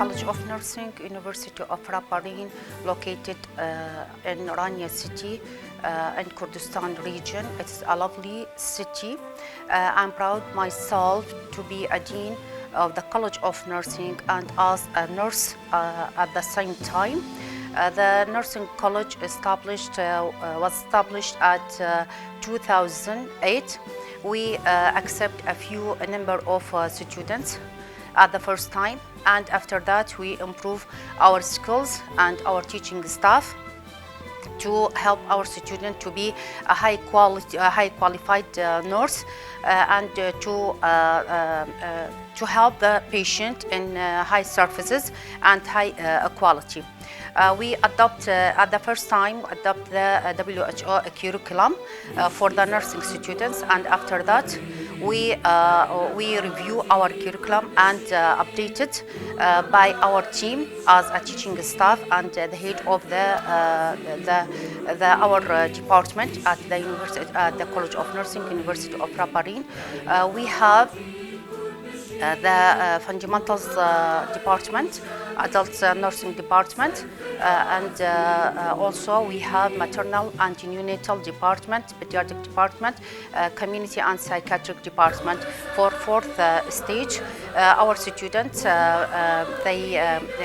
College of Nursing, University of Rabarin, located in Rania City in Kurdistan region. It's a lovely city. I'm proud myself to be a dean of the College of Nursing and as a nurse at the same time. The nursing college was established at 2008. We accept a number of students at the first time, and after that we improve our skills and our teaching staff to help our student to be a high qualified nurse and to help the patient in high services and high quality. We at the first time adopt the WHO curriculum for the nursing students, and after that we review our curriculum and update it by our team as a teaching staff and the head of our department at the university, at the College of Nursing, University of Rabarin. We have the fundamentals department, adult nursing department, and also we have maternal and neonatal department, pediatric department, community and psychiatric department. For fourth stage, our students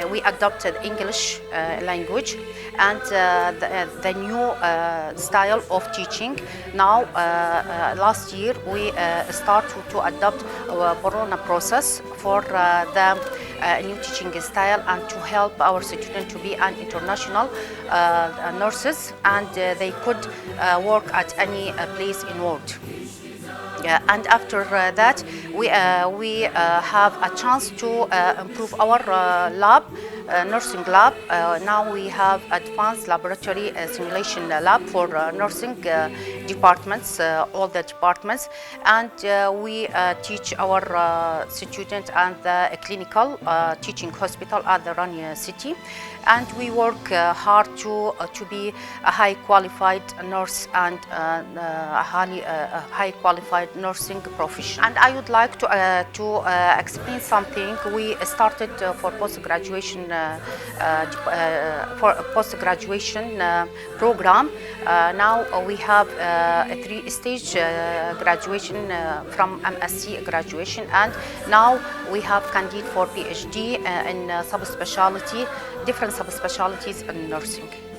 we adopted English language and the new style of teaching. Now, last year we start to adopt Borona process for the new teaching style and to help our students to be an international nurses, and they could work at any place in world. And after that, we have a chance to improve our nursing lab. Now we have advanced laboratory simulation lab for nursing departments, all the departments, and we teach our students and the clinical teaching hospital at the Rania city, and we work hard to be a high qualified nurse and a high qualified nursing profession. And I would like to explain something. We started for post-graduation program. Now we have a 3-stage graduation from MSc graduation, and now we have candidate for PhD in subspecialty, different subspecialties in nursing.